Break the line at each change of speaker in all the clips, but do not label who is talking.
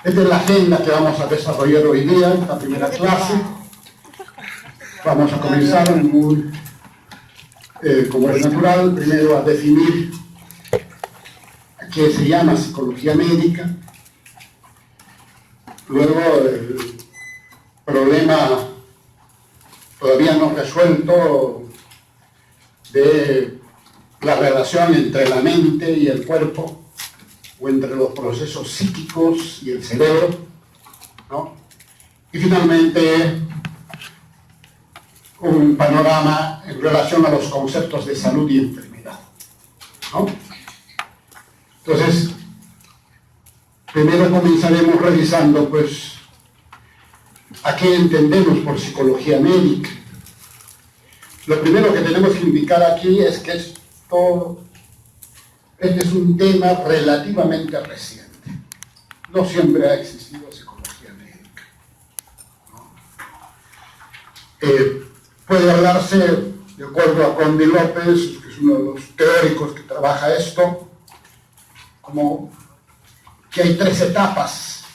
Esta es la agenda que vamos a desarrollar hoy día, en la primera clase. Vamos a comenzar como es natural, primero a definir qué se llama psicología médica. Luego el problema todavía no resuelto de la relación entre la mente y el cuerpo, o entre los procesos psíquicos y el cerebro, ¿no? Y finalmente un panorama en relación a los conceptos de salud y enfermedad, ¿no? Entonces, primero comenzaremos revisando, pues, a qué entendemos por psicología médica. Lo primero que tenemos que indicar aquí es que este es un tema relativamente reciente. No siempre ha existido psicología médica, ¿no? Puede hablarse, de acuerdo a Conde López, que es uno de los teóricos que trabaja esto, como que hay 3 etapas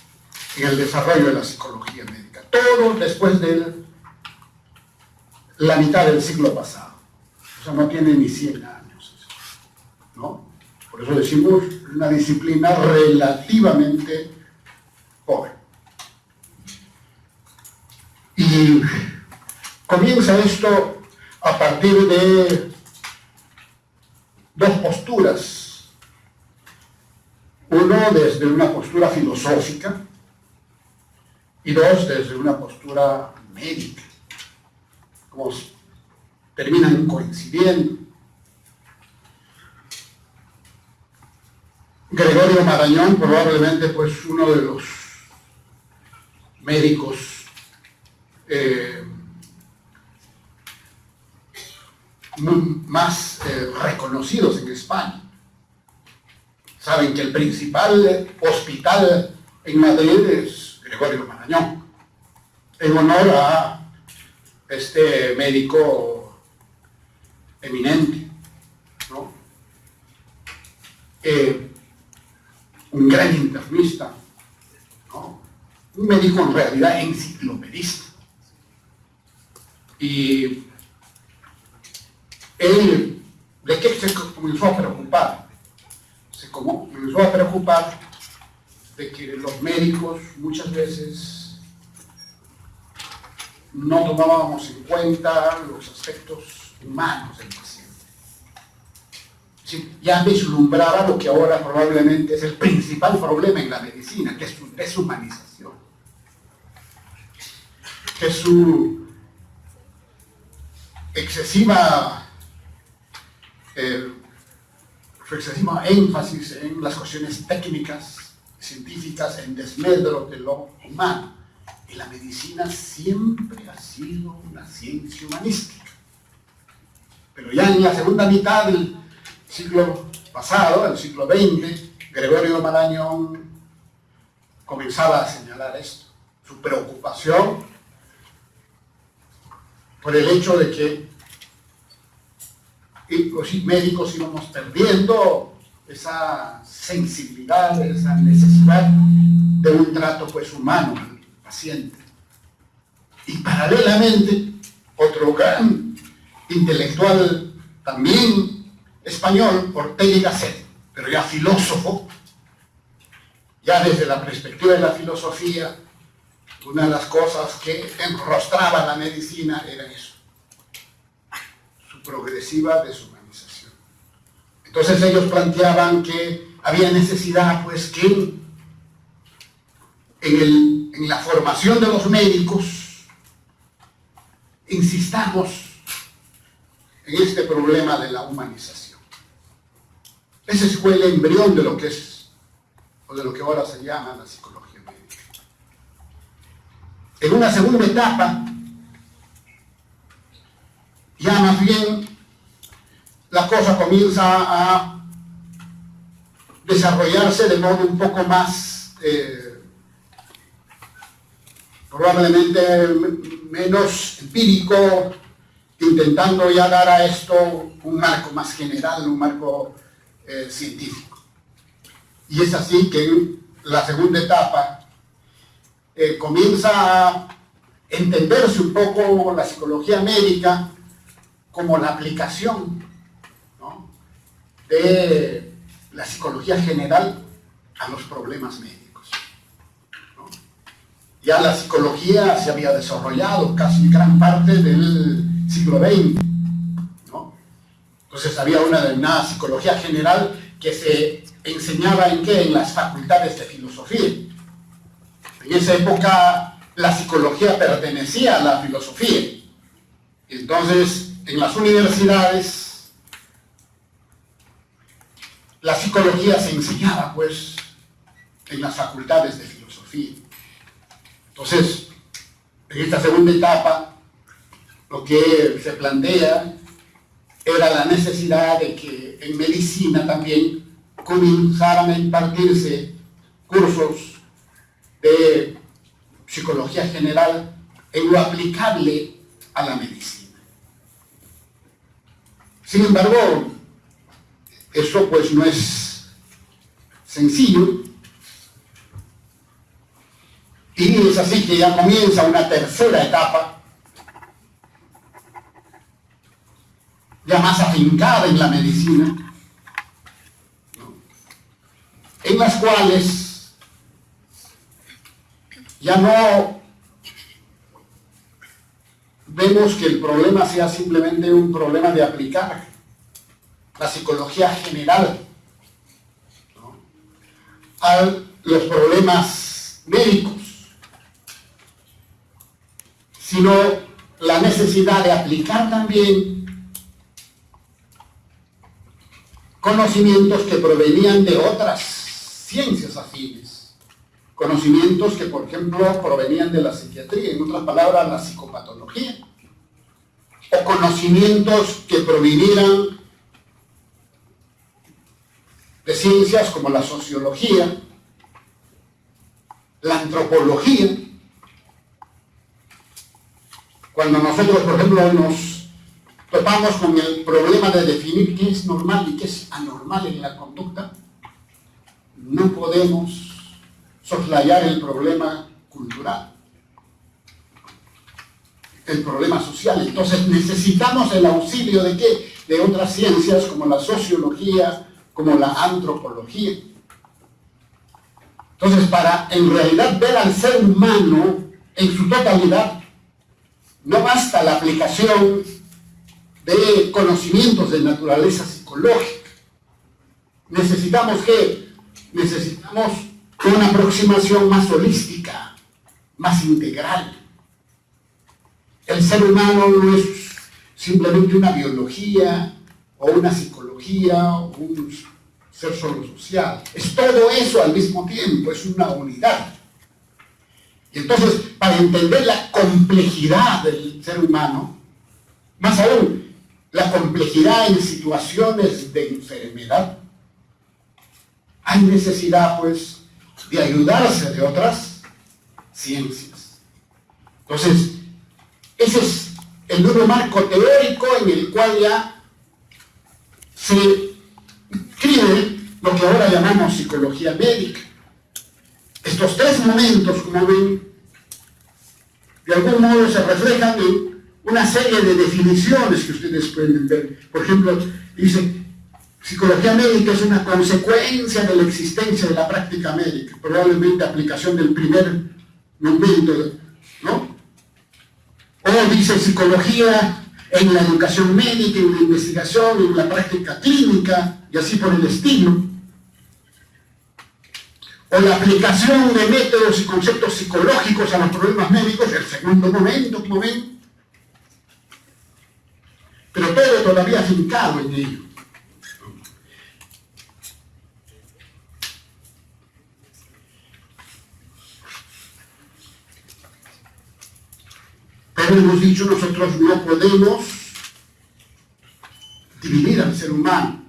en el desarrollo de la psicología médica. Todo después de la mitad del siglo pasado. O sea, no tiene ni 100 años, ¿no? Por eso decimos una disciplina relativamente joven. Y comienza esto a partir de 2 posturas. Uno desde una postura filosófica y 2 desde una postura médica. Como terminan coincidiendo. Gregorio Marañón, probablemente pues uno de los médicos más reconocidos en España. Saben que el principal hospital en Madrid es Gregorio Marañón, en honor a este médico eminente, ¿no? Un gran internista, ¿no? Un médico en realidad enciclopedista. Y él, ¿de qué se comenzó a preocupar? Se comenzó a preocupar de que los médicos muchas veces no tomábamos en cuenta los aspectos humanos del paciente. Ya vislumbraba lo que ahora probablemente es el principal problema en la medicina, que es su deshumanización, que es su excesivo énfasis en las cuestiones técnicas, científicas, en desmedro de lo humano. Y la medicina siempre ha sido una ciencia humanística. Pero ya en la segunda mitad del siglo pasado, el siglo XX, Gregorio Marañón comenzaba a señalar esto, su preocupación por el hecho de que los médicos íbamos perdiendo esa sensibilidad, esa necesidad de un trato pues humano al paciente. Y paralelamente, otro gran intelectual también español, Ortega y Gasset, pero ya filósofo, ya desde la perspectiva de la filosofía, una de las cosas que enrostraba la medicina era eso, su progresiva deshumanización. Entonces ellos planteaban que había necesidad, pues, que en la formación de los médicos insistamos en este problema de la humanización. Ese fue el embrión de lo que es, o de lo que ahora se llama la psicología médica. En una segunda etapa, ya más bien la cosa comienza a desarrollarse de modo un poco más, probablemente menos empírico, intentando ya dar a esto un marco más general, un marco científico. Y es así que en la segunda etapa comienza a entenderse un poco la psicología médica como la aplicación, ¿no?, de la psicología general a los problemas médicos, ¿no? Ya la psicología se había desarrollado casi gran parte del siglo XX, ¿no? Entonces había una psicología general que se enseñaba ¿en qué? En las facultades de filosofía. En esa época la psicología pertenecía a la filosofía. Entonces, en las universidades, la psicología se enseñaba, pues, en las facultades de filosofía. Entonces, en esta segunda etapa, lo que se plantea era la necesidad de que en medicina también comenzaran a impartirse cursos de psicología general en lo aplicable a la medicina. Sin embargo, eso pues no es sencillo, y es así que ya comienza una tercera etapa, ya más afincada en la medicina, ¿no?, en las cuales ya no vemos que el problema sea simplemente un problema de aplicar la psicología general, ¿no?, a los problemas médicos, sino la necesidad de aplicar también conocimientos que provenían de otras ciencias afines, conocimientos que, por ejemplo, provenían de la psiquiatría, en otras palabras, la psicopatología, o conocimientos que provinieran de ciencias como la sociología, la antropología. Cuando nosotros, por ejemplo, nos topamos con el problema de definir qué es normal y qué es anormal en la conducta, no podemos soslayar el problema cultural, el problema social. Entonces necesitamos el auxilio ¿de qué? De otras ciencias como la sociología, como la antropología. Entonces, para en realidad ver al ser humano en su totalidad, no basta la aplicación de conocimientos de naturaleza psicológica. Necesitamos ¿qué? Necesitamos una aproximación más holística, más integral. El ser humano no es simplemente una biología o una psicología o un ser solo social. Es todo eso al mismo tiempo, es una unidad. Y entonces, para entender la complejidad del ser humano, más aún, la complejidad en situaciones de enfermedad, hay necesidad, pues, de ayudarse de otras ciencias. Entonces, ese es el nuevo marco teórico en el cual ya se escribe lo que ahora llamamos psicología médica. Estos tres momentos, como ven, de algún modo se reflejan en una serie de definiciones que ustedes pueden ver. Por ejemplo, dice, psicología médica es una consecuencia de la existencia de la práctica médica, probablemente aplicación del primer momento, ¿no? O dice psicología en la educación médica, en la investigación, en la práctica clínica, y así por el estilo. O la aplicación de métodos y conceptos psicológicos a los problemas médicos, el segundo momento, como ven. Pero todo todavía afincado en ello. Pero hemos dicho, nosotros no podemos dividir al ser humano.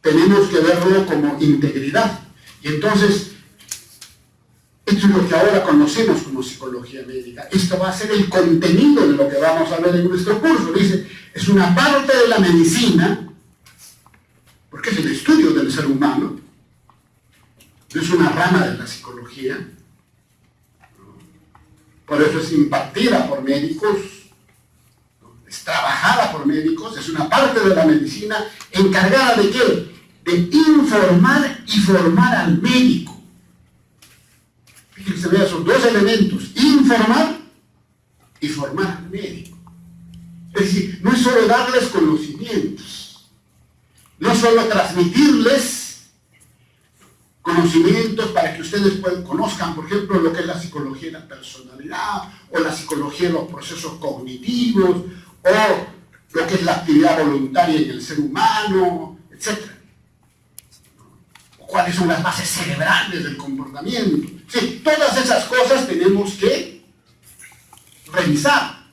Tenemos que verlo como integridad. Y entonces, esto es lo que ahora conocemos como psicología médica. Esto va a ser el contenido de lo que vamos a ver en nuestro curso. Dice, es una parte de la medicina, porque es el estudio del ser humano, no es una rama de la psicología, Por eso es impartida por médicos, ¿no? Es trabajada por médicos, es una parte de la medicina encargada ¿de qué? De informar y formar al médico. Fíjense, vean esos dos elementos, informar y formar al médico. Es decir, no es solo darles conocimientos, no es solo transmitirles conocimientos para que ustedes conozcan, por ejemplo, lo que es la psicología de la personalidad, o la psicología de los procesos cognitivos, o lo que es la actividad voluntaria en el ser humano, etc. O cuáles son las bases cerebrales del comportamiento. Sí, todas esas cosas tenemos que revisar.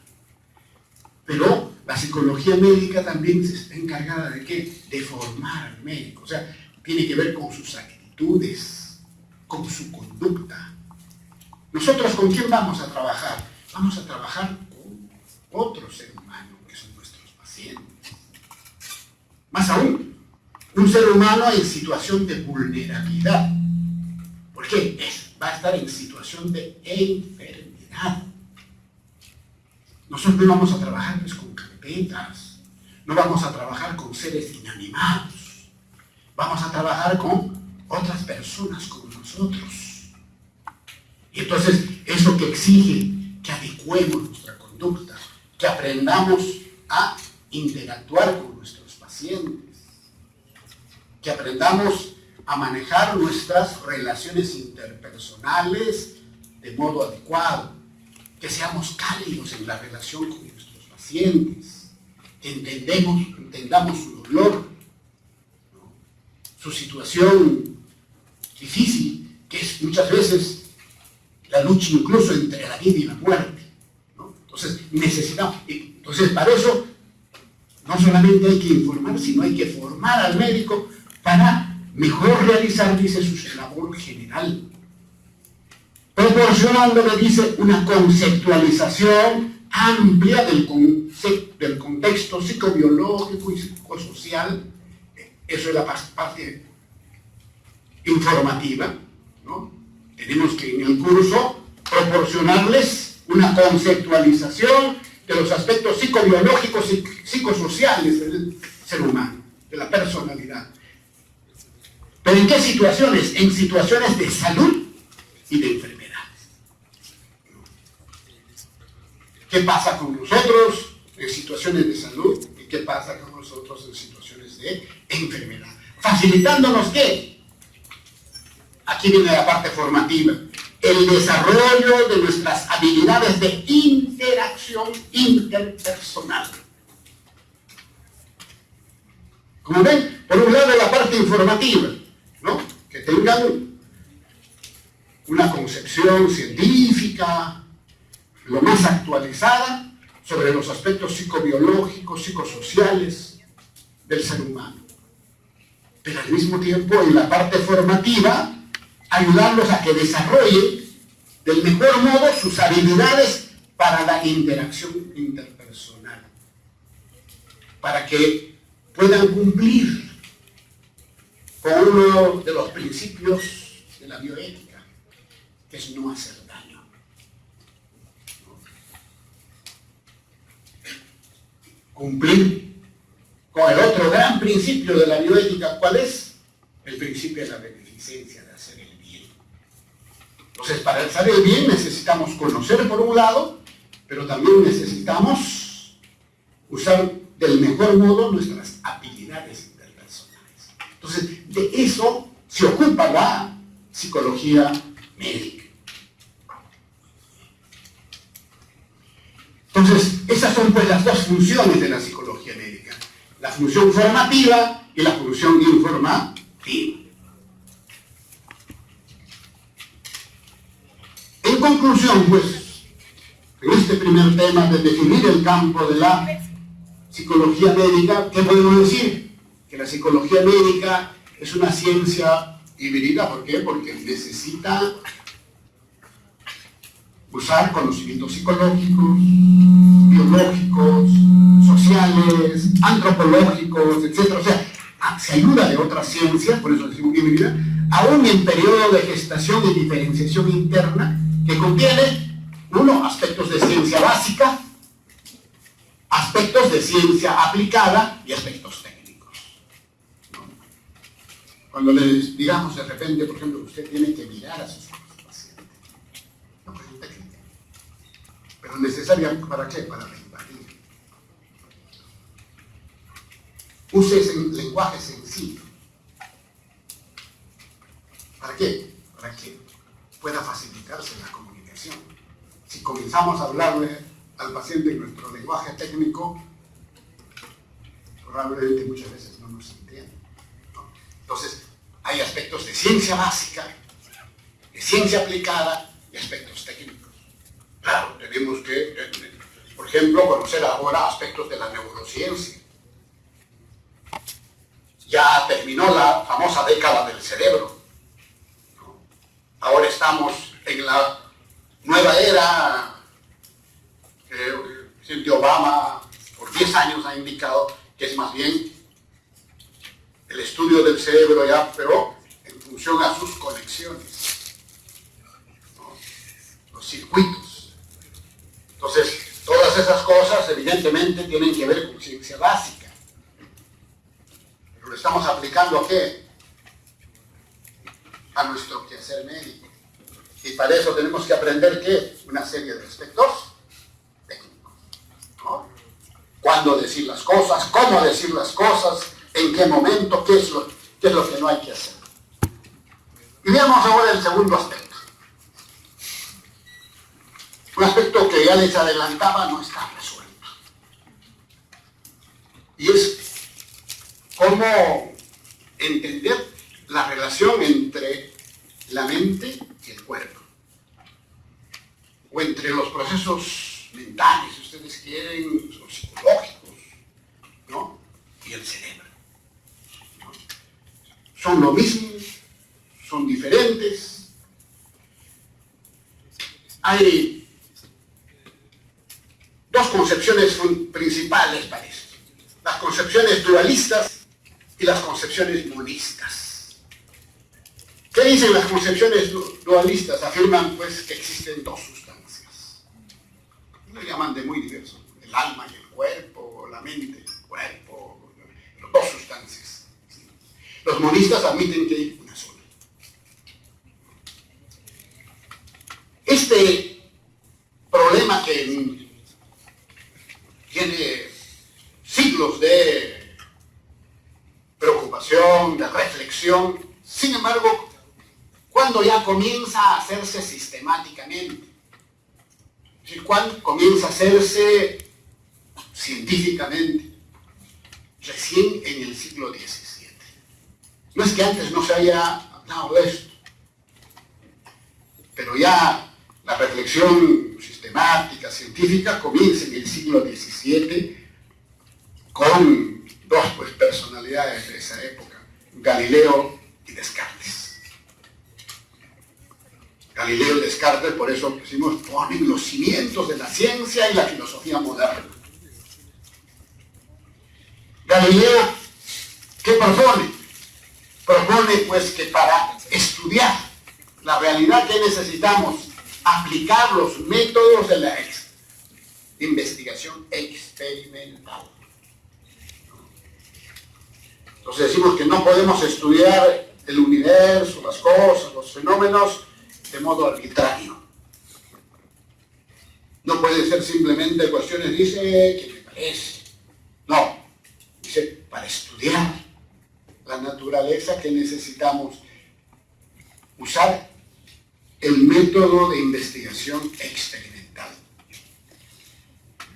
Pero la psicología médica también se está encargada de ¿qué? De formar al médico. O sea, tiene que ver con sus actitudes, con su conducta. ¿Nosotros con quién vamos a trabajar? Vamos a trabajar con otro ser humano, que son nuestros pacientes. Más aún, un ser humano en situación de vulnerabilidad. ¿Por qué? Va a estar en situación de enfermedad. Nosotros no vamos a trabajar pues, con carpetas, no vamos a trabajar con seres inanimados, vamos a trabajar con otras personas como nosotros. Y entonces, eso que exige que adecuemos nuestra conducta, que aprendamos a interactuar con nuestros pacientes, que aprendamos a manejar nuestras relaciones interpersonales de modo adecuado, que seamos cálidos en la relación con nuestros pacientes, que entendamos su dolor, ¿no? Su situación difícil, que es muchas veces la lucha incluso entre la vida y la muerte, ¿no? Entonces para eso no solamente hay que informar, sino hay que formar al médico para mejor realizar, dice, su labor general, proporcionándole, dice, una conceptualización amplia del contexto psicobiológico y psicosocial. Eso es la parte informativa, ¿no? Tenemos que en el curso proporcionarles una conceptualización de los aspectos psicobiológicos y psicosociales del ser humano, de la personalidad. ¿Pero en qué situaciones? En situaciones de salud y de enfermedades. ¿Qué pasa con nosotros en situaciones de salud y qué pasa con nosotros en situaciones de enfermedad? Facilitándonos ¿qué? Aquí viene la parte formativa. El desarrollo de nuestras habilidades de interacción interpersonal. Como ven, por un lado la parte informativa, ¿no? Que tengan una concepción científica, lo más actualizada sobre los aspectos psicobiológicos, psicosociales del ser humano. Pero al mismo tiempo, en la parte formativa, ayudarlos a que desarrollen del mejor modo sus habilidades para la interacción interpersonal, para que puedan cumplir con uno de los principios de la bioética, que es no hacer daño. Cumplir con el otro gran principio de la bioética, ¿cuál es? El principio de la beneficencia, de hacer el bien. Entonces, para hacer el bien necesitamos conocer por un lado, pero también necesitamos usar del mejor modo nuestras habilidades interpersonales. Entonces, de eso se ocupa la psicología médica. Entonces, esas son pues las dos funciones de la psicología médica. La función formativa y la función informativa. En conclusión, pues, en este primer tema de definir el campo de la psicología médica, ¿qué podemos decir? Que la psicología médica es una ciencia híbrida. ¿Por qué? Porque necesita usar conocimientos psicológicos, biológicos, sociales, antropológicos, etc. O sea, se ayuda de otras ciencias, por eso decimos híbrida, aún en periodo de gestación y diferenciación interna, que contiene Uno, aspectos de ciencia básica, aspectos de ciencia aplicada y aspectos técnicos. Cuando les digamos de repente, por ejemplo, usted tiene que mirar a sus pacientes, no, pues es técnica, pero necesaria ¿para qué? Para la empatía. Use ese lenguaje sencillo. ¿Para qué? Para que pueda facilitarse la comunicación. Si comenzamos a hablarle al paciente en nuestro lenguaje técnico, probablemente muchas veces no nos entiende, ¿no? Entonces, hay aspectos de ciencia básica, de ciencia aplicada y aspectos técnicos. Claro, tenemos que, por ejemplo, conocer ahora aspectos de la neurociencia. Ya terminó la famosa década del cerebro. Ahora estamos en la nueva era que el presidente Obama por 10 años ha indicado que es más bien el estudio del cerebro ya, pero en función a sus conexiones, ¿no? Los circuitos. Entonces, todas esas cosas evidentemente tienen que ver con ciencia básica. Pero lo estamos aplicando ¿a qué? A nuestro quehacer médico. Y para eso tenemos que aprender ¿qué? Una serie de aspectos técnicos, ¿no? Cuándo decir las cosas, cómo decir las cosas, en qué momento, qué es lo que no hay que hacer. Y veamos ahora el segundo aspecto. Un aspecto que ya les adelantaba no está resuelto. Y es cómo entender la relación entre la mente y el cuerpo, o entre los procesos mentales, si ustedes quieren, los psicológicos, ¿no? Y el cerebro, ¿no? Son lo mismo, son diferentes. Hay dos concepciones principales para esto: las concepciones dualistas y las concepciones monistas. ¿Qué dicen las concepciones dualistas? Afirman pues que existen dos sustancias. Lo llaman de muy diverso: el alma y el cuerpo, la mente y el cuerpo, dos sustancias. Los monistas admiten que hay una sola. Este problema que tiene siglos de preocupación, de reflexión, sin embargo, cuando ya comienza a hacerse sistemáticamente, es decir, cuando comienza a hacerse científicamente, recién en el siglo XVII. No es que antes no se haya hablado de esto, pero ya la reflexión sistemática, científica, comienza en el siglo XVII con dos personalidades de esa época: Galileo y Descartes. Galileo y Descartes, por eso decimos, ponen los cimientos de la ciencia y la filosofía moderna. Galileo, ¿qué propone? Propone pues que para estudiar la realidad que necesitamos aplicar los métodos de la investigación experimental. Entonces decimos que no podemos estudiar el universo, las cosas, los fenómenos de modo arbitrario. No puede ser simplemente cuestiones, dice, que me parece. No, dice, para estudiar la naturaleza que necesitamos usar el método de investigación experimental.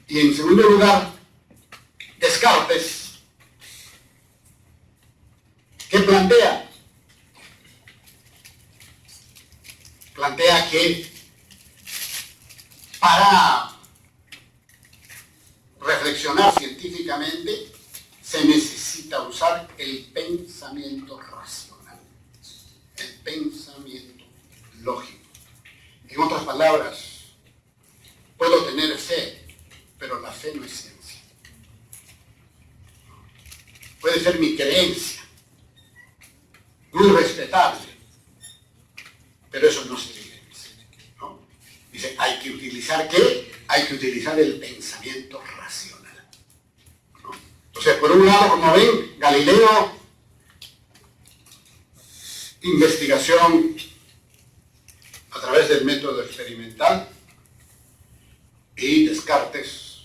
Y en segundo lugar, Descartes, ¿qué plantea? Plantea que para reflexionar científicamente se necesita usar el pensamiento racional, el pensamiento lógico. En otras palabras, puedo tener fe, pero la fe no es ciencia. Puede ser mi creencia, muy respetable, pero eso no es evidencia, ¿no? Dice, hay que utilizar utilizar ¿qué? Hay que utilizar el pensamiento racional, ¿no? Entonces, por un lado, como ven, Galileo, investigación a través del método experimental, y Descartes,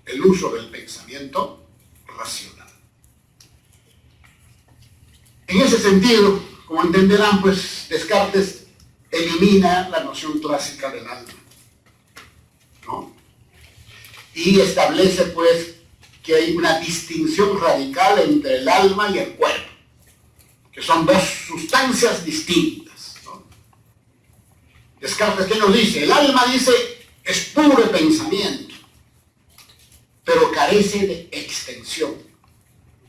el uso del pensamiento racional. En ese sentido, como entenderán, pues Descartes elimina la noción clásica del alma, ¿no? Y establece pues que hay una distinción radical entre el alma y el cuerpo, que son dos sustancias distintas, ¿no? Descartes, ¿qué nos dice? El alma, dice, es puro pensamiento, pero carece de extensión.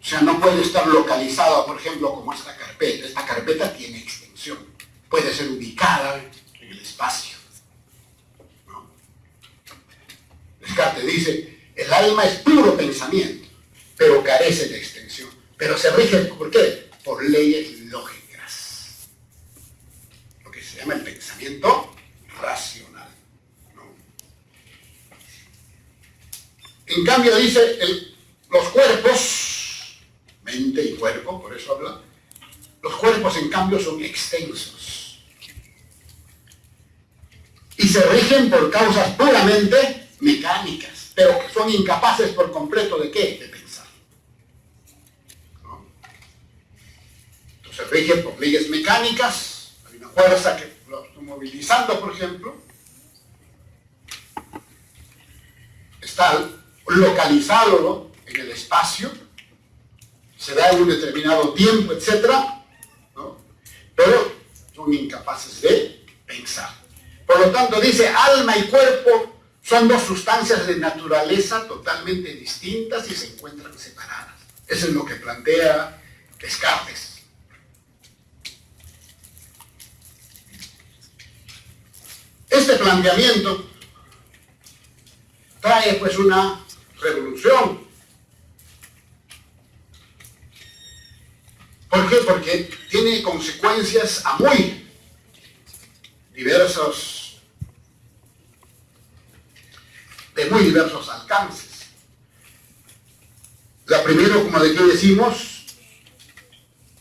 O sea, no puede estar localizada, por ejemplo, como esta carpeta. Esta carpeta tiene extensión. Puede ser ubicada en el espacio, ¿no? Descartes dice, el alma es puro pensamiento, pero carece de extensión. Pero se rige, ¿por qué? Por leyes lógicas. Lo que se llama el pensamiento racional, ¿no? En cambio, dice, los cuerpos, mente y cuerpo, por eso habla, los cuerpos en cambio son extensos y se rigen por causas puramente mecánicas, pero que son incapaces por completo ¿de qué? De pensar, ¿no? Entonces se rigen por leyes mecánicas. Hay una fuerza que lo está movilizando, por ejemplo, está localizado en el espacio, se da en un determinado tiempo, etcétera, ¿no? Pero son incapaces de pensar. Por lo tanto, dice, alma y cuerpo son dos sustancias de naturaleza totalmente distintas y se encuentran separadas. Eso es lo que plantea Descartes. Este planteamiento trae pues una revolución. ¿Por qué? Porque tiene consecuencias a muy diversos alcances. La primera, como de que decimos,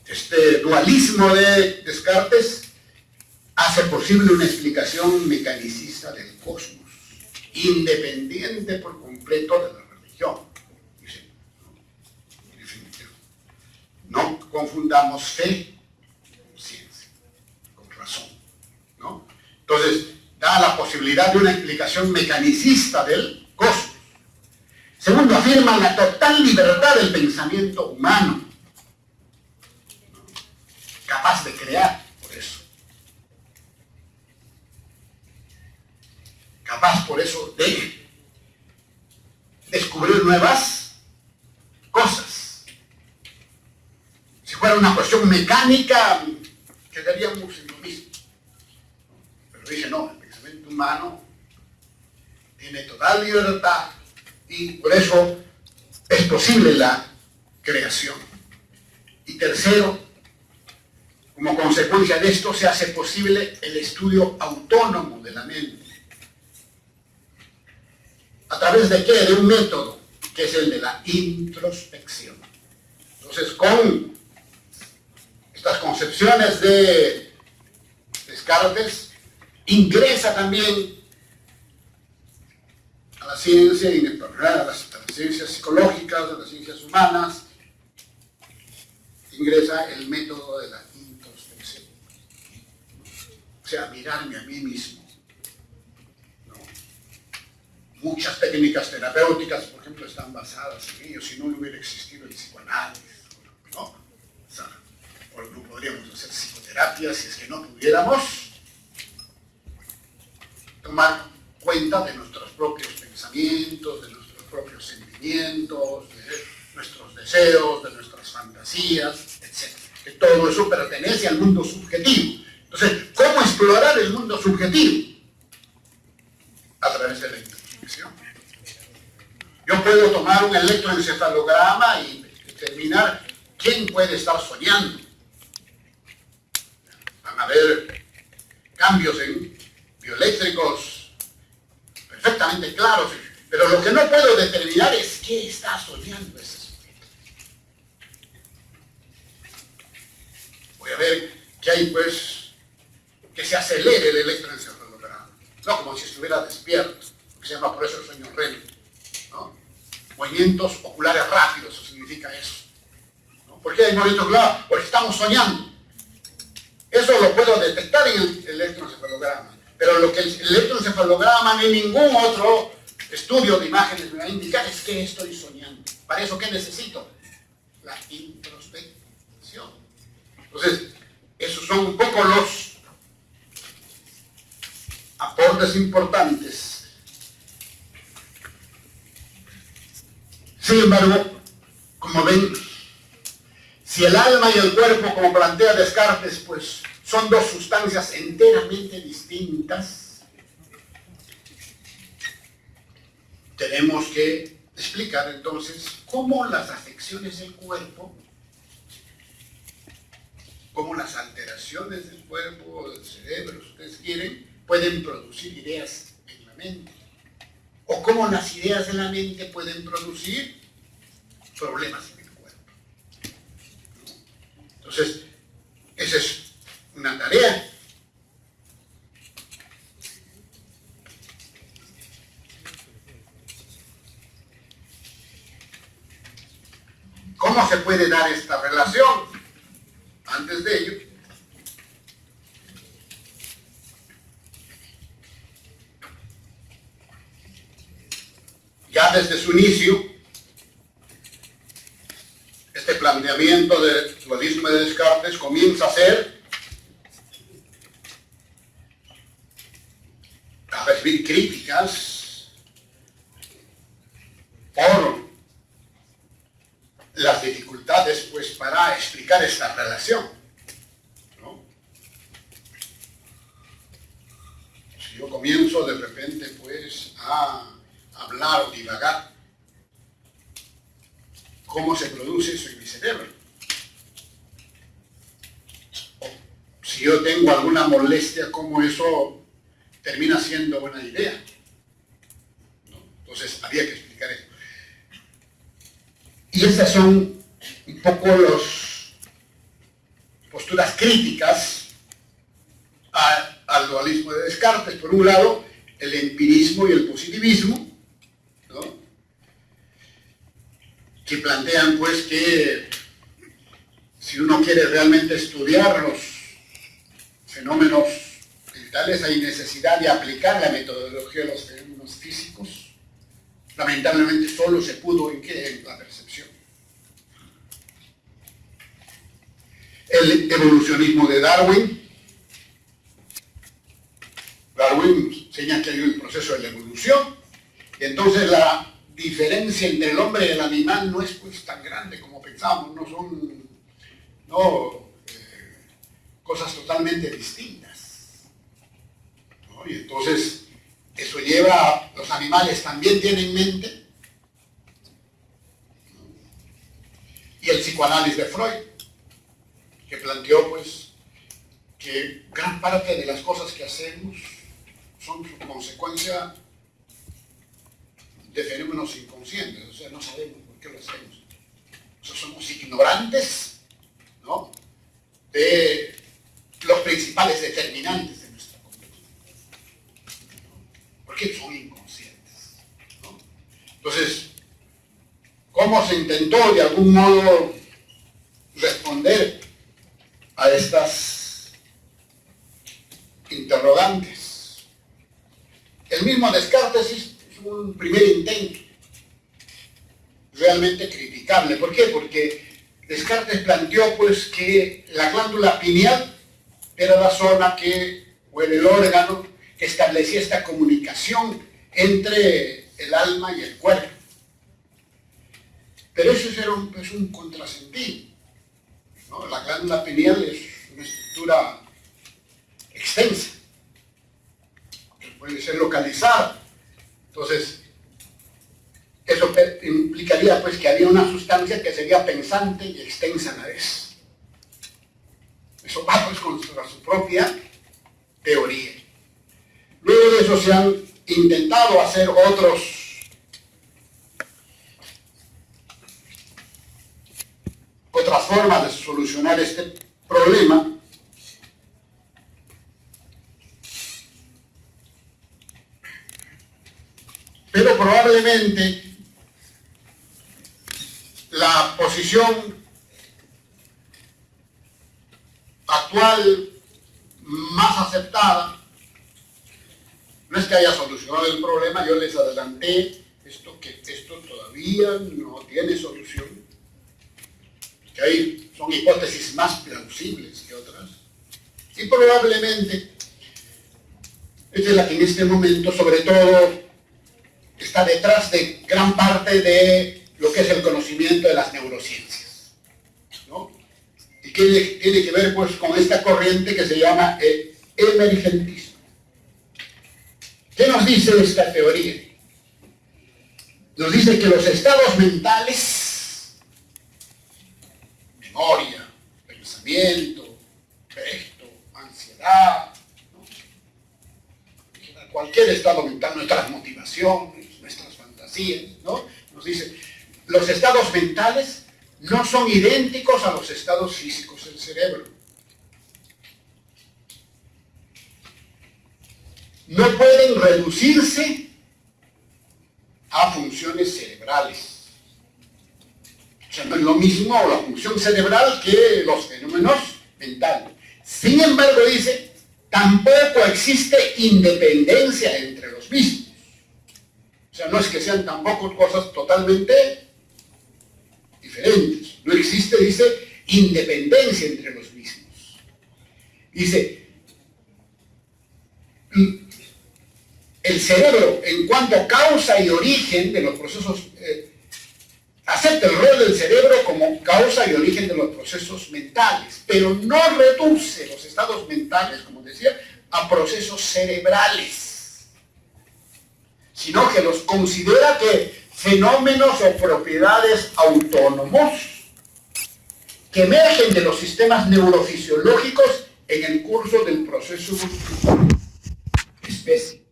este dualismo de Descartes hace posible una explicación mecanicista del cosmos, independiente por completo de la religión. No confundamos fe con ciencia, con razón, ¿no? Entonces, da la posibilidad de una explicación mecanicista del cosmos. Segundo, afirma la total libertad del pensamiento humano, ¿no? Capaz de crear, por eso. Capaz, por eso, de descubrir nuevas cosas. Si fuera una cuestión mecánica, quedaríamos en lo mismo. Pero dije, no, el pensamiento humano tiene total libertad y por eso es posible la creación. Y tercero, como consecuencia de esto, se hace posible el estudio autónomo de la mente. ¿A través de qué? De un método, que es el de la introspección. Entonces, con estas concepciones de Descartes, ingresa también a la ciencia, y en particular a las ciencias psicológicas, a las ciencias humanas, ingresa el método de la introspección. O sea, mirarme a mí mismo, ¿no? Muchas técnicas terapéuticas, por ejemplo, están basadas en ello, si no hubiera existido el psicoanálisis, ¿no? O no podríamos hacer psicoterapia si es que no pudiéramos tomar cuenta de nuestros propios pensamientos, de nuestros propios sentimientos, de nuestros deseos, de nuestras fantasías, etc. Que todo eso pertenece al mundo subjetivo. Entonces, ¿cómo explorar el mundo subjetivo? A través de la introspección. Yo puedo tomar un electroencefalograma y determinar quién puede estar soñando. Van a haber cambios en bioeléctricos perfectamente perfectamente claro, pero lo que no puedo determinar es qué está soñando ese sujeto. Voy a ver que hay, pues, que se acelere el electroencefalograma, no como si estuviera despierto, que se llama por eso el sueño REM, ¿no? Movimientos oculares rápidos, eso significa eso, ¿no? ¿Por qué hay movimientos oculares? Porque estamos soñando. Eso lo puedo detectar en el electroencefalograma. Pero lo que el electroencefalograma ni ningún otro estudio de imágenes me va a indicar es que estoy soñando. ¿Para eso qué necesito? La introspección. Entonces, esos son un poco los aportes importantes. Sin embargo, como ven, si el alma y el cuerpo, como plantea Descartes, pues son dos sustancias enteramente distintas, tenemos que explicar entonces cómo las afecciones del cuerpo, cómo las alteraciones del cuerpo, del cerebro, si ustedes quieren, pueden producir ideas en la mente. O cómo las ideas de la mente pueden producir problemas en el cuerpo. Entonces, esa es una tarea. ¿Cómo se puede dar esta relación? Antes de ello, ya desde su inicio, este planteamiento del dualismo de Descartes comienza a ser, a recibir críticas por las dificultades, pues, para explicar esta relación, ¿no? Si yo comienzo de repente, pues, a hablar o divagar cómo se produce eso en mi cerebro, o si yo tengo alguna molestia, cómo eso termina siendo buena idea, ¿no? Entonces había que explicar eso. Y estas son un poco las posturas críticas al dualismo de Descartes. Por un lado, el empirismo y el positivismo, ¿no? Que plantean, pues, que si uno quiere realmente estudiar los fenómenos mentales, hay necesidad de aplicar la metodología de los fenómenos físicos. Lamentablemente solo se pudo en la percepción. El evolucionismo de Darwin. Darwin enseña que hay un proceso de la evolución, y entonces la diferencia entre el hombre y el animal no es, pues, tan grande como pensamos, no son cosas totalmente distintas, ¿no? Y entonces eso lleva a los animales también tienen mente, ¿no? Y el psicoanálisis de Freud, que planteó, pues, que gran parte de las cosas que hacemos son consecuencia de fenómenos inconscientes, o sea, no sabemos por qué lo hacemos. O sea, somos ignorantes, ¿no?, de los principales determinantes de nuestra conducta, ¿no? Porque son inconscientes, ¿no? Entonces, ¿cómo se intentó de algún modo responder a estas interrogantes? El mismo Descartes hizo un primer intento realmente criticable. ¿Por qué? Porque Descartes planteó, pues, que la glándula pineal era la zona o el órgano que establecía esta comunicación entre el alma y el cuerpo. Pero eso era un contrasentido, ¿no? La glándula pineal es una estructura extensa, que puede ser localizada. Entonces, eso implicaría, pues, que había una sustancia que sería pensante y extensa a la vez. Eso va, pues, contra su propia teoría. Luego de eso se han intentado hacer otras formas de solucionar este problema. Pero probablemente la posición actual más aceptada no es que haya solucionado el problema. Yo les adelanté que esto todavía no tiene solución, que hay, son hipótesis más plausibles que otras, y probablemente esta es la que en este momento sobre todo está detrás de gran parte de lo que es el conocimiento de las neurociencias, ¿no? Y que tiene que ver pues con esta corriente que se llama el emergentismo. ¿Qué nos dice esta teoría? Nos dice que los estados mentales, memoria, pensamiento, afecto, ansiedad, ¿no? Cualquier estado mental, nuestras motivaciones, nuestras fantasías, ¿no? Nos dice, los estados mentales no son idénticos a los estados físicos del cerebro. No pueden reducirse a funciones cerebrales. O sea, no es lo mismo la función cerebral que los fenómenos mentales. Sin embargo, dice, tampoco existe independencia entre los mismos. O sea, no es que sean tampoco cosas totalmente diferentes. No existe, dice, independencia entre los mismos. Dice, el cerebro, en cuanto a causa y origen de los procesos, acepta el rol del cerebro como causa y origen de los procesos mentales, pero no reduce los estados mentales, como decía, a procesos cerebrales, sino que los considera que fenómenos o propiedades autónomos que emergen de los sistemas neurofisiológicos en el curso del proceso especie.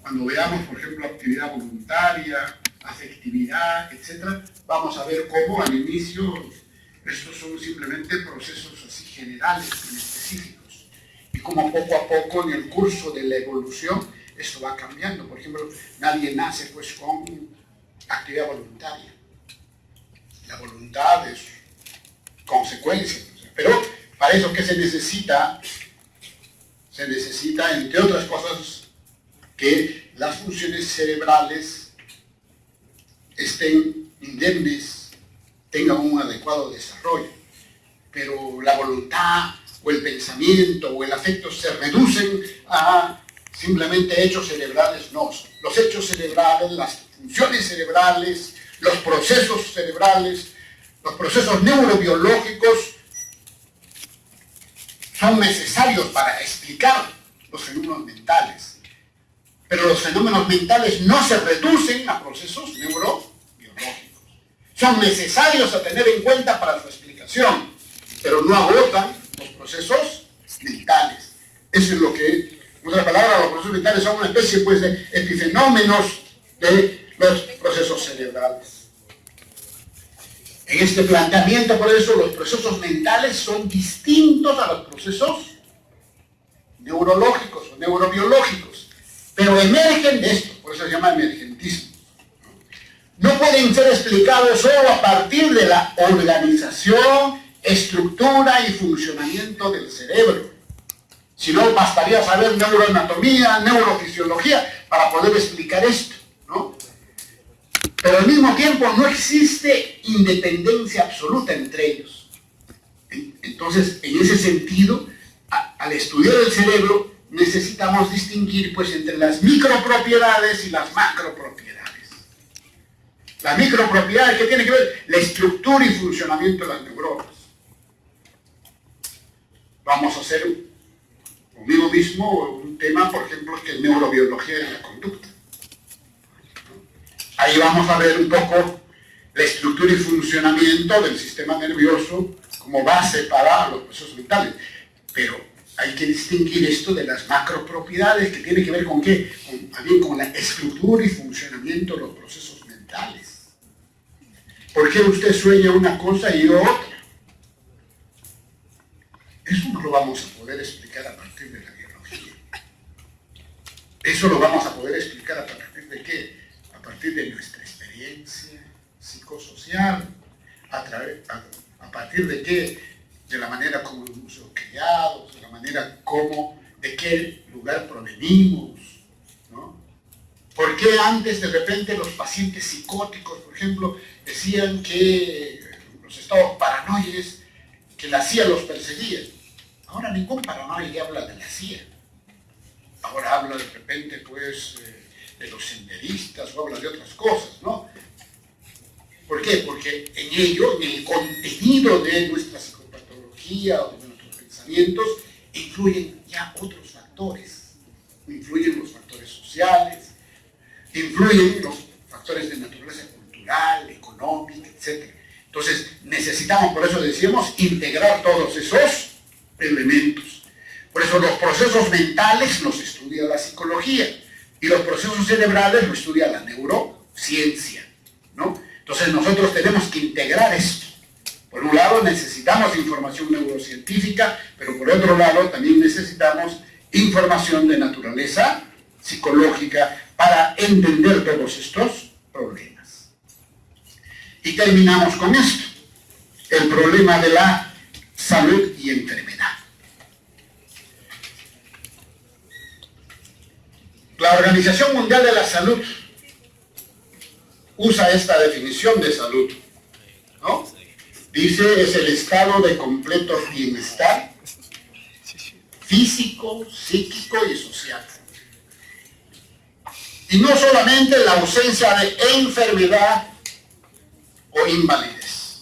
Cuando veamos, por ejemplo, actividad voluntaria, afectividad, etc., vamos a ver cómo al inicio estos son simplemente procesos así generales, específicos, y cómo poco a poco en el curso de la evolución esto va cambiando. Por ejemplo, nadie nace pues con actividad voluntaria. La voluntad es consecuencia. Pero para eso, ¿qué se necesita? Se necesita, entre otras cosas, que las funciones cerebrales estén indemnes, tengan un adecuado desarrollo. Pero la voluntad o el pensamiento o el afecto se reducen a simplemente hechos cerebrales. No, los hechos cerebrales, las funciones cerebrales, los procesos cerebrales, los procesos neurobiológicos son necesarios para explicar los fenómenos mentales. Pero los fenómenos mentales no se reducen a procesos neurobiológicos. Son necesarios a tener en cuenta para su explicación, pero no agotan los procesos mentales. Eso es lo que, en otras palabras, los procesos mentales son una especie pues, de epifenómenos de los procesos cerebrales. En este planteamiento, por eso, los procesos mentales son distintos a los procesos neurológicos o neurobiológicos, pero emergen de esto, por eso se llama emergentismo. No pueden ser explicados solo a partir de la organización, estructura y funcionamiento del cerebro. Si no, bastaría saber neuroanatomía, neurofisiología para poder explicar esto, ¿no? Pero al mismo tiempo no existe independencia absoluta entre ellos. Entonces, en ese sentido, al estudiar el cerebro, necesitamos distinguir pues, entre las micropropiedades y las macropropiedades. Las micropropiedades, ¿qué tiene que ver? La estructura y funcionamiento de las neuronas. Vamos a hacer conmigo mismo un tema, por ejemplo, que es neurobiología de la conducta. Ahí vamos a ver un poco la estructura y funcionamiento del sistema nervioso como base para los procesos mentales. Pero hay que distinguir esto de las macropropiedades, que tiene que ver con qué, con la estructura y funcionamiento de los procesos mentales. ¿Por qué usted sueña una cosa y yo otra? Eso no lo vamos a poder explicar a partir de la biología. Eso lo vamos a poder explicar a partir de qué? A partir de nuestra experiencia psicosocial, a partir de qué? De la manera como hemos sido criados, de la manera como, de qué lugar provenimos, ¿no? ¿Por qué antes de repente los pacientes psicóticos, por ejemplo, decían que los estados paranoides, que la CIA los perseguía? Ahora ningún paranoide habla de la CIA. Ahora habla de repente, pues, de los senderistas o habla de otras cosas, ¿no? ¿Por qué? Porque en ello, en el contenido de nuestra psicopatología o de nuestros pensamientos, influyen ya otros factores. Influyen los factores sociales, influyen los factores de naturaleza cultural, económica, etc. Entonces, necesitamos, por eso decíamos, integrar todos esos elementos. Por eso los procesos mentales los estudia la psicología y los procesos cerebrales los estudia la neurociencia, ¿no? Entonces nosotros tenemos que integrar esto. Por un lado necesitamos información neurocientífica, pero por otro lado también necesitamos información de naturaleza psicológica para entender todos estos problemas. Y terminamos con esto, el problema de la salud y enfermedad. La Organización Mundial de la Salud usa esta definición de salud, ¿no? Dice, es el estado de completo bienestar físico, psíquico y social. Y no solamente la ausencia de enfermedad o invalidez.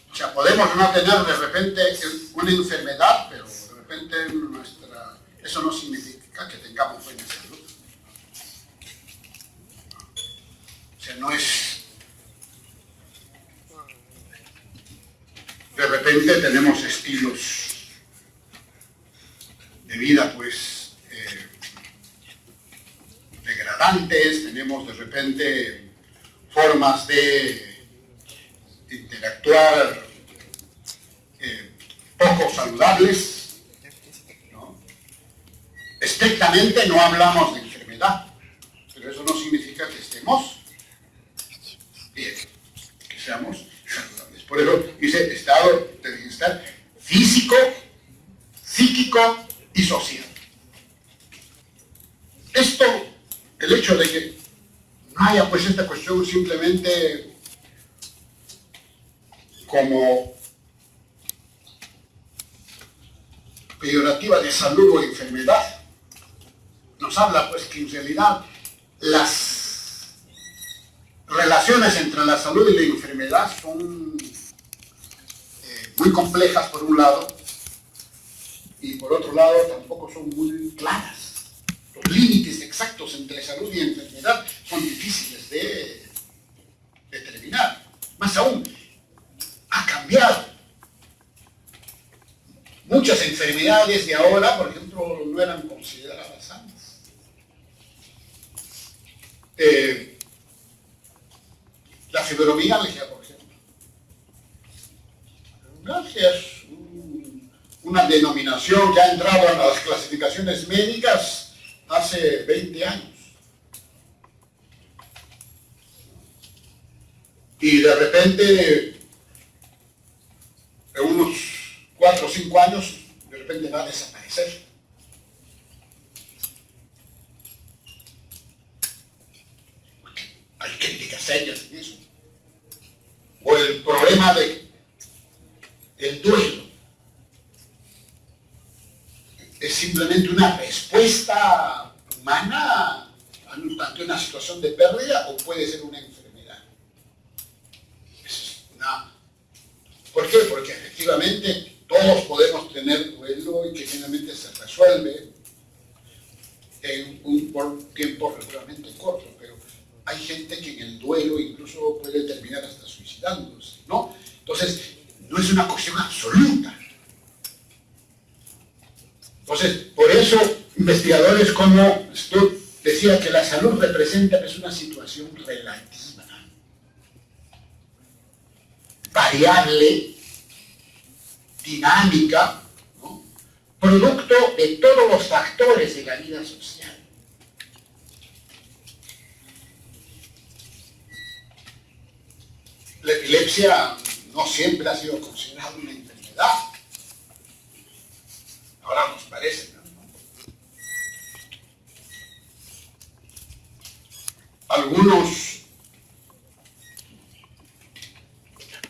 O sea, podemos no tener de repente una enfermedad, pero de repente eso no significa que tengamos buena salud. O sea, no es... De repente tenemos estilos de vida, pues, degradantes, tenemos de repente formas de interactuar poco saludables, ¿no? Estrictamente no hablamos de enfermedad, pero eso no significa que estemos bien, que seamos saludables. Por eso dice estado de bienestar físico, psíquico y social. Esto, el hecho de que no haya pues esta cuestión simplemente como peyorativa de salud o enfermedad, nos habla pues que en realidad las relaciones entre la salud y la enfermedad son muy complejas por un lado, y por otro lado tampoco son muy claras. Los límites exactos entre salud y enfermedad son difíciles de determinar. Más aún, ha cambiado. Muchas enfermedades de ahora, por ejemplo, no eran consideradas antes. La fibromialgia, por ejemplo. La fibromialgia es una denominación que ha entrado en las clasificaciones médicas hace 20 años. Y de repente, en unos 4 o 5 años, de repente va a desaparecer. Porque hay críticas serias en eso. O el problema del duelo. Es simplemente una respuesta humana ante una situación de pérdida o puede ser una enfermedad. ¿Por qué? Porque efectivamente todos podemos tener duelo y que finalmente se resuelve en un tiempo relativamente corto, pero hay gente que en el duelo incluso puede terminar hasta suicidándose, ¿no? Entonces, no es una cuestión absoluta. Entonces, por eso, investigadores como Stutt decía que la salud representa pues, una situación relativa, variable, dinámica, ¿no? Producto de todos los factores de la vida social. La epilepsia no siempre ha sido considerada una enfermedad. Ahora nos parece, ¿no? Algunos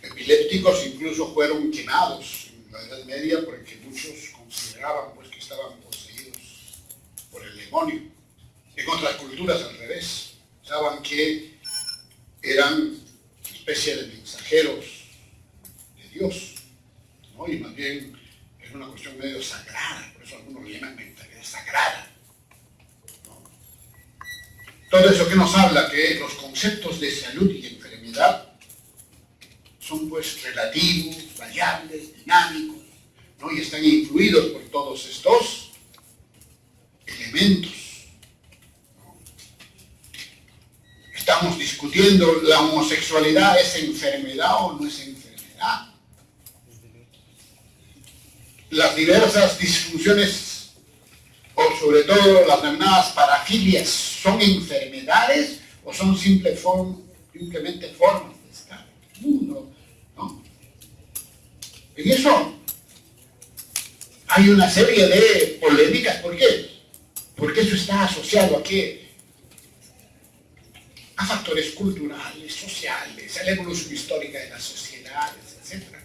epilépticos incluso fueron quemados en la Edad Media porque muchos consideraban pues, que estaban poseídos por el demonio. En otras culturas al revés, pensaban que eran una especie de mensajeros de Dios, ¿no? Y más bien es una cuestión medio sagrada, por eso algunos le llaman mentalidad sagrada, ¿no? Todo eso que nos habla que los conceptos de salud y enfermedad son pues relativos, variables, dinámicos, ¿no? Y están influidos por todos estos elementos, ¿no? Estamos discutiendo la homosexualidad, ¿es enfermedad o no es enfermedad? Las diversas disfunciones, o sobre todo las denominadas parafilias, ¿son enfermedades o son simplemente formas de estar en el mundo? ¿No? En eso hay una serie de polémicas. ¿Por qué? Porque eso está asociado a qué? A factores culturales, sociales, a la evolución histórica de las sociedades, etc.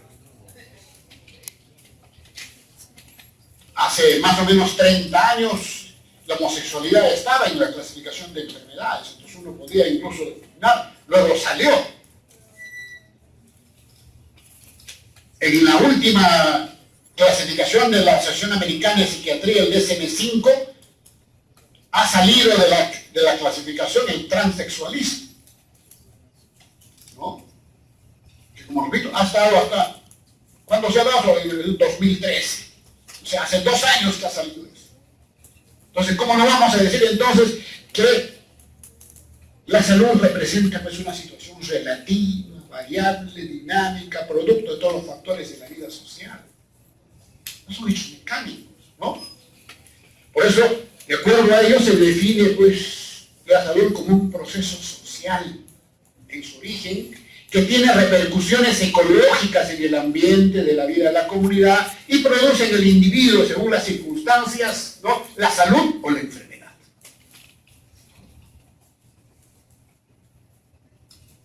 Hace más o menos 30 años la homosexualidad estaba en la clasificación de enfermedades, entonces uno podía incluso determinar, luego salió. En la última clasificación de la Asociación Americana de Psiquiatría, el DSM-5, ha salido de la clasificación el transexualismo, ¿no? Que como repito, ha estado hasta, ¿cuándo se ha dado? En el 2013. O sea, hace 2 años que ha salido eso. Entonces, ¿cómo no vamos a decir entonces que la salud representa pues una situación relativa, variable, dinámica, producto de todos los factores de la vida social? No son hechos mecánicos, ¿no? Por eso, de acuerdo a ello, se define pues la salud como un proceso social en su origen, que tiene repercusiones ecológicas en el ambiente de la vida de la comunidad y produce en el individuo, según las circunstancias, ¿no?, la salud o la enfermedad.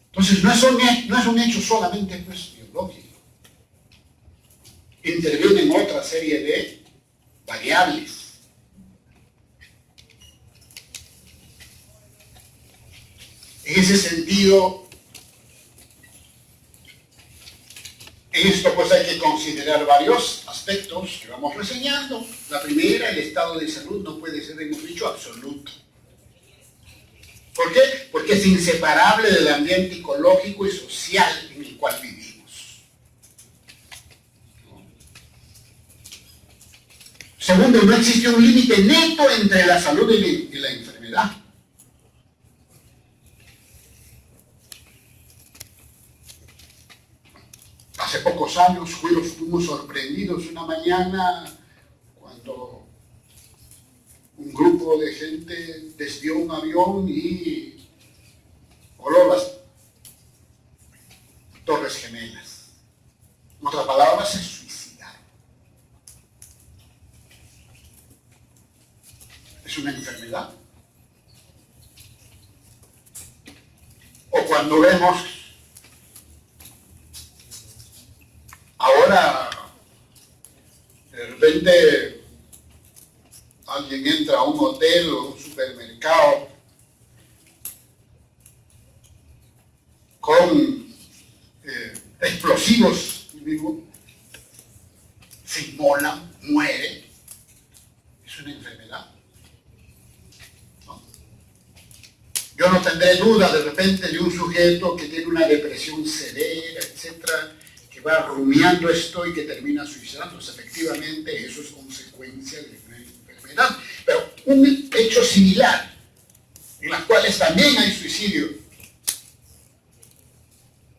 Entonces, no es un hecho solamente pues, biológico. Intervienen otra serie de variables. En ese sentido, en esto pues hay que considerar varios aspectos que vamos reseñando. La primera, el estado de salud no puede ser, hemos dicho, absoluto. ¿Por qué? Porque es inseparable del ambiente ecológico y social en el cual vivimos. Segundo, no existe un límite neto entre la salud y la enfermedad. Hace pocos años fuimos sorprendidos una mañana cuando un grupo de gente desvió un avión y voló las Torres Gemelas. En otras palabras, se suicidaron. ¿Es una enfermedad? O cuando vemos ahora, de repente, alguien entra a un hotel o un supermercado con explosivos, digo, se inmola, muere. Es una enfermedad, ¿no? Yo no tendré duda de repente de un sujeto que tiene una depresión severa, etcétera, que va rumiando esto y que termina suicidándose. Efectivamente, eso es consecuencia de una enfermedad, pero un hecho similar, en las cuales también hay suicidio,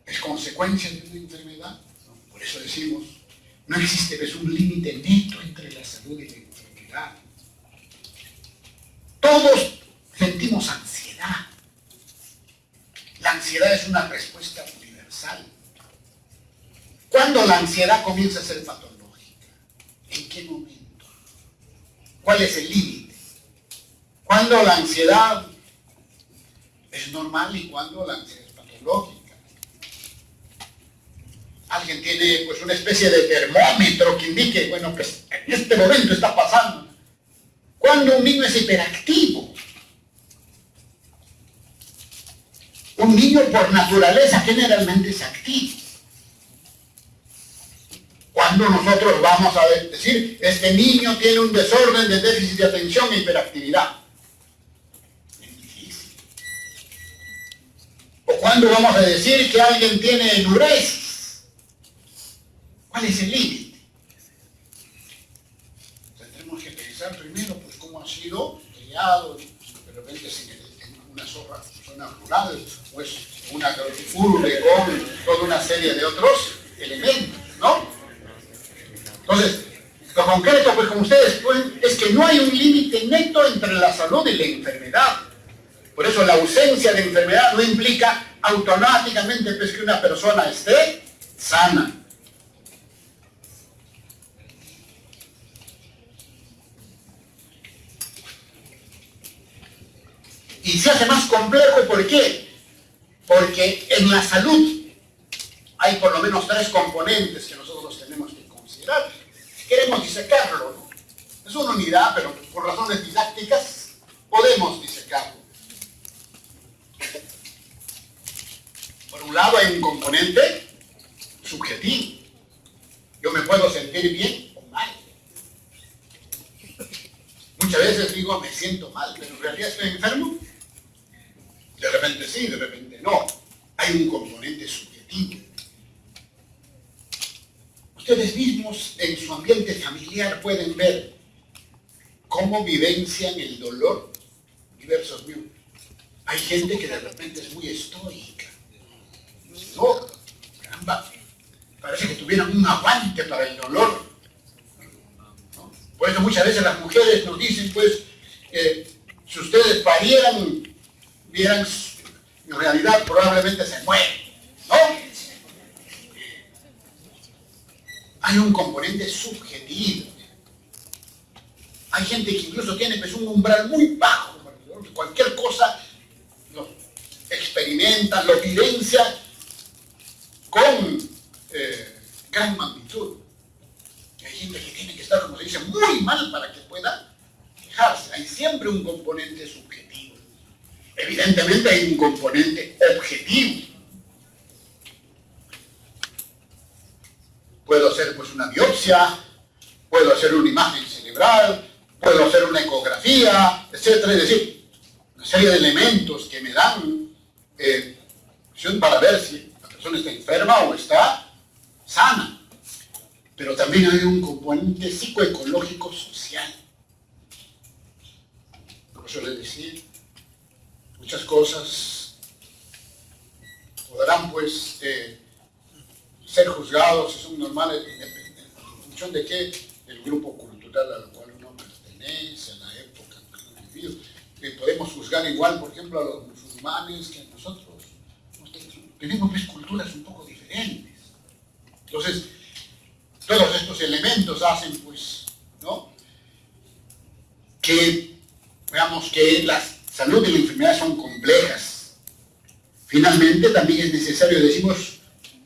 es consecuencia de una enfermedad. Por eso decimos, no existe pues, un límite neto entre la salud y la enfermedad. Todos sentimos ansiedad. La ansiedad es una respuesta universal. ¿Cuándo la ansiedad comienza a ser patológica? ¿En qué momento? ¿Cuál es el límite? ¿Cuándo la ansiedad es normal y cuándo la ansiedad es patológica? Alguien tiene pues una especie de termómetro que indique, bueno, pues en este momento está pasando. Cuando un niño es hiperactivo. Un niño por naturaleza generalmente es activo. Cuando nosotros vamos a decir, este niño tiene un desorden de déficit de atención e hiperactividad. Es difícil. O cuando vamos a decir que alguien tiene enuresis. ¿Cuál es el límite? Tendremos que pensar primero, pues, cómo ha sido criado, de repente en una zona rural, pues una urbe con toda una serie de otros elementos, ¿no? Entonces, lo concreto, pues, como ustedes pueden, es que no hay un límite neto entre la salud y la enfermedad. Por eso la ausencia de enfermedad no implica automáticamente, pues, que una persona esté sana. Y se hace más complejo, ¿por qué? Porque en la salud hay por lo menos 3 componentes que nosotros tenemos que considerar. Queremos disecarlo, ¿no? Es una unidad, pero por razones didácticas podemos disecarlo. Por un lado hay un componente subjetivo. Yo me puedo sentir bien o mal. Muchas veces digo, me siento mal, pero en realidad estoy enfermo. De repente sí, de repente no. Hay un componente subjetivo. Ustedes mismos en su ambiente familiar pueden ver cómo vivencian el dolor diversos miembros. Hay gente que de repente es muy estoica. No, caramba, parece que tuvieran un aguante para el dolor. ¿No? Por eso muchas veces las mujeres nos dicen, pues, si ustedes parieran, vieran, en realidad probablemente se mueren, ¿no? Hay un componente subjetivo. Hay gente que incluso tiene pues, un umbral muy bajo, cualquier cosa lo experimenta, lo vivencia con gran magnitud. Hay gente que tiene que estar, como se dice, muy mal para que pueda quejarse. Hay siempre un componente subjetivo. Evidentemente hay un componente objetivo. Puedo hacer pues una biopsia, puedo hacer una imagen cerebral, puedo hacer una ecografía, etcétera. Es decir, una serie de elementos que me dan opción para ver si la persona está enferma o está sana. Pero también hay un componente psicoecológico social. Por eso les decía, muchas cosas podrán pues ser juzgados si son normales en función de qué, el grupo cultural al cual uno pertenece, a la época en que uno ha vivido. Podemos juzgar igual, por ejemplo, a los musulmanes que a nosotros. Tenemos pues, culturas un poco diferentes. Entonces, todos estos elementos hacen pues, ¿no? Que veamos que la salud y la enfermedad son complejas. Finalmente, también es necesario, decimos,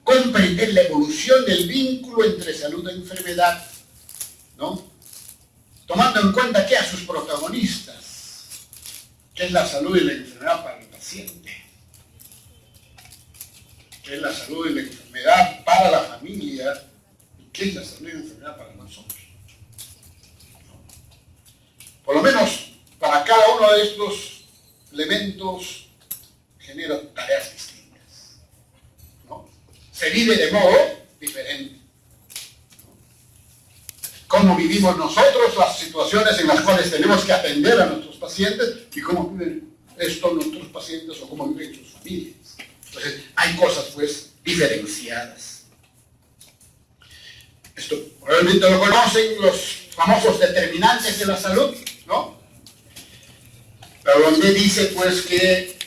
comprender la evolución del vínculo entre salud e enfermedad, ¿no? Tomando en cuenta que a sus protagonistas, que es la salud y la enfermedad para el paciente, que es la salud y la enfermedad para la familia, y que es la salud y la enfermedad para nosotros. ¿No? Por lo menos para cada uno de estos elementos genera tareas distintas. ¿No? Se vive de modo diferente. ¿No? cómo vivimos nosotros, las situaciones en las cuales tenemos que atender a nuestros pacientes y cómo viven esto nuestros pacientes o cómo viven sus familias. Entonces, hay cosas pues diferenciadas. Esto probablemente lo conocen los famosos determinantes de la salud, ¿no? Pero donde dice pues que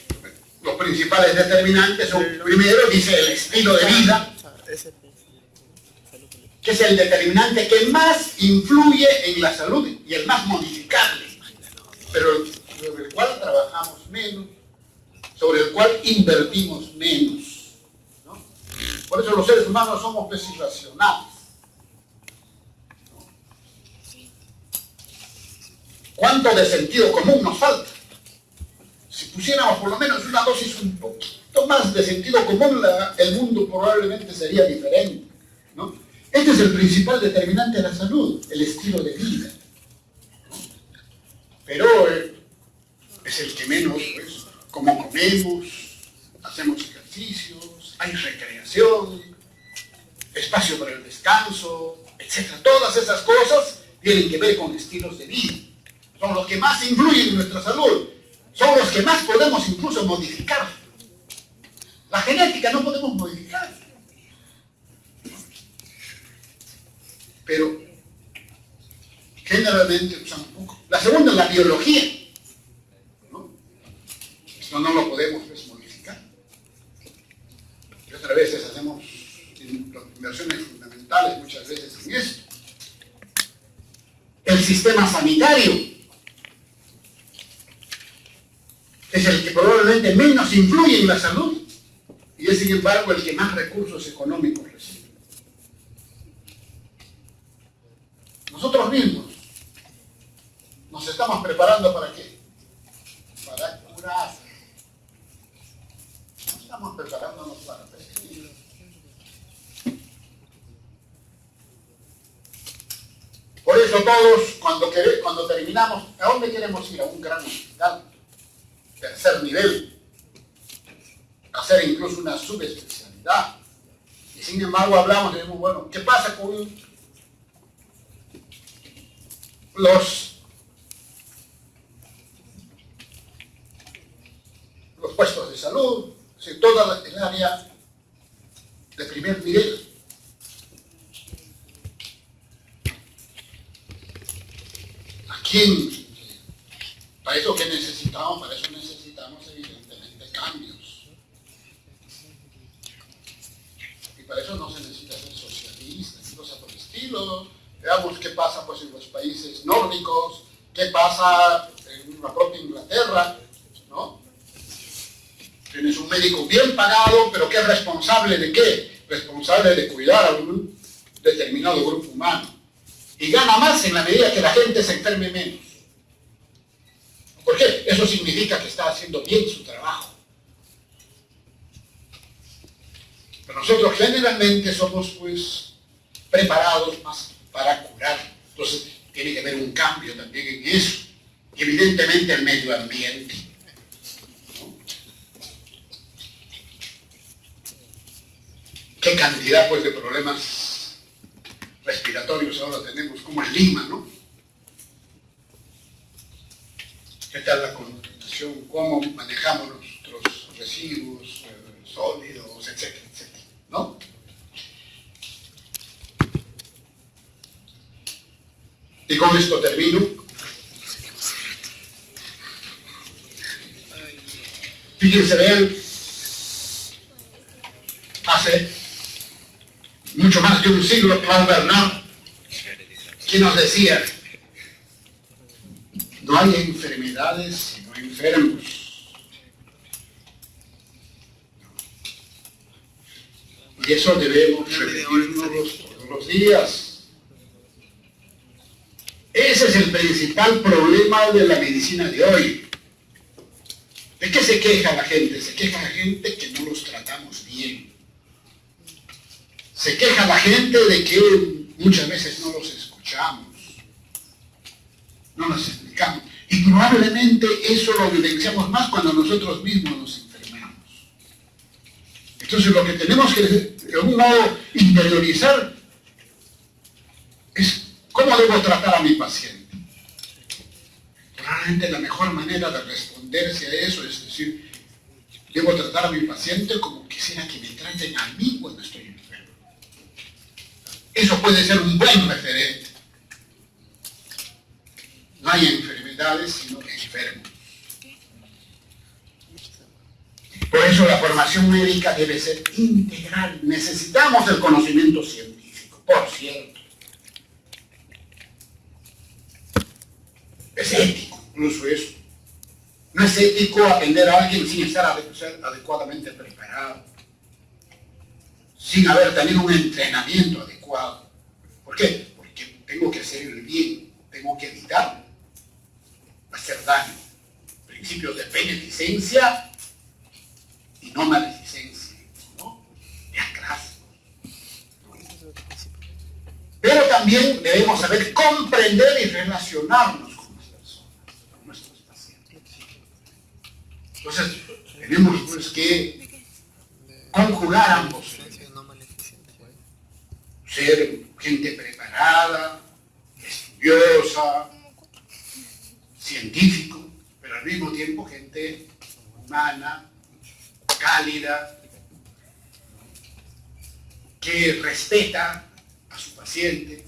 los principales determinantes son, primero dice el estilo de vida, que es el determinante que más influye en la salud y el más modificable, pero sobre el cual trabajamos menos, sobre el cual invertimos menos, ¿no? Por eso los seres humanos somos pues irracionales, ¿no? ¿Cuánto de sentido común nos falta? Si pusiéramos por lo menos una dosis un poquito más de sentido común, el mundo probablemente sería diferente, ¿no? Este es el principal determinante de la salud, el estilo de vida, ¿no? Pero es el que menos, pues, como comemos, hacemos ejercicios, hay recreación, espacio para el descanso, etc. Todas esas cosas tienen que ver con estilos de vida. Son los que más influyen en nuestra salud. Son los que más podemos incluso modificar. La genética no podemos modificar. Pero generalmente usamos poco. La segunda es la biología, ¿no? Esto no lo podemos pues, modificar. Y otras veces hacemos inversiones fundamentales, muchas veces en esto. El sistema sanitario es el que probablemente menos influye en la salud y es sin embargo el que más recursos económicos recibe. Nosotros mismos nos estamos preparando ¿para qué? Para curar. No estamos preparándonos para prevenir. Por eso todos, cuando terminamos, ¿a dónde queremos ir? A un gran hospital, tercer nivel, hacer incluso una subespecialidad. Y sin embargo hablamos y decimos, bueno, ¿qué pasa con los puestos de salud, si toda el área de primer nivel? ¿A quién? ¿Para eso qué necesitamos? Para eso necesitamos evidentemente cambios. Y para eso no se necesita ser socialista y cosas por el estilo. Veamos qué pasa pues en los países nórdicos, qué pasa en la propia Inglaterra, ¿no? Tienes un médico bien pagado, pero que es responsable de qué? Responsable de cuidar a un determinado grupo humano. Y gana más en la medida que la gente se enferme menos. ¿Por qué? Eso significa que está haciendo bien su trabajo. Pero nosotros generalmente somos pues preparados más para curar. Entonces tiene que haber un cambio también en eso. Y evidentemente el medio ambiente, ¿no? ¿Qué cantidad pues de problemas respiratorios ahora tenemos, como en Lima, ¿no? ¿Qué tal la contaminación? ¿Cómo manejamos nuestros residuos sólidos, etcétera, etcétera, ¿no? Y con esto termino. Fíjense, vean, hace mucho más de un siglo, Paul Bernard, quien nos decía, no hay enfermedades sino enfermos. Y eso debemos repetirnos todos los días. Ese es el principal problema de la medicina de hoy. ¿De qué se queja la gente? Se queja la gente que no los tratamos bien. Se queja la gente de que muchas veces no los escuchamos, no los explicamos. Y probablemente eso lo vivenciamos más cuando nosotros mismos nos enfermamos. Entonces lo que tenemos que, de algún modo, interiorizar es cómo ¿Cómo debo tratar a mi paciente? Realmente la mejor manera de responderse a eso es decir, debo tratar a mi paciente como quisiera que me traten a mí cuando estoy enfermo. Eso puede ser un buen referente. No hay enfermedades, sino enfermos. Por eso la formación médica debe ser integral. Necesitamos el conocimiento científico, por cierto. Es ético, incluso eso. No es ético atender a alguien sin estar adecuadamente preparado, sin haber tenido un entrenamiento adecuado. ¿Por qué? Porque tengo que hacer el bien, tengo que evitar hacer daño. Principios de beneficencia y no maleficencia, ¿no? De acraso. Pero también debemos saber comprender y relacionarnos con las personas, con nuestros pacientes. Entonces, tenemos pues que conjugar ambos. Ser gente preparada, estudiosa, científico, pero al mismo tiempo gente humana, cálida, que respeta a su paciente,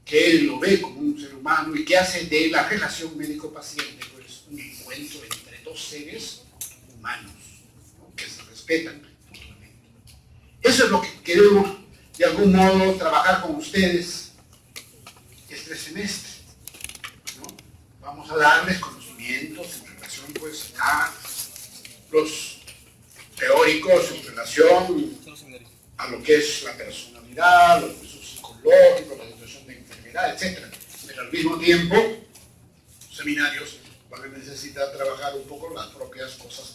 que él lo ve como un ser humano y que hace de la relación médico-paciente pues, un encuentro entre dos seres humanos, ¿no? Que se respetan mutuamente. Eso es lo que queremos de algún modo trabajar con ustedes este semestre, ¿no? Vamos a darles conocimientos en relación pues, a los teóricos, en relación a lo que es la personalidad, los procesos psicológicos, la situación de enfermedad, etc. Pero al mismo tiempo, los seminarios van a necesitar trabajar un poco las propias cosas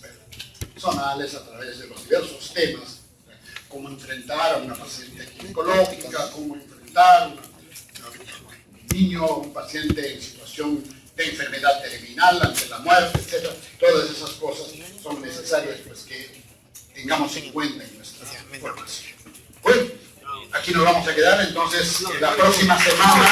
personales a través de los diversos temas, cómo enfrentar a una paciente ginecológica, cómo enfrentar a un niño, un paciente en situación de enfermedad terminal ante la muerte, etc. Todas esas cosas son necesarias pues, que tengamos en cuenta en nuestra formación. Bueno, aquí nos vamos a quedar entonces la próxima semana.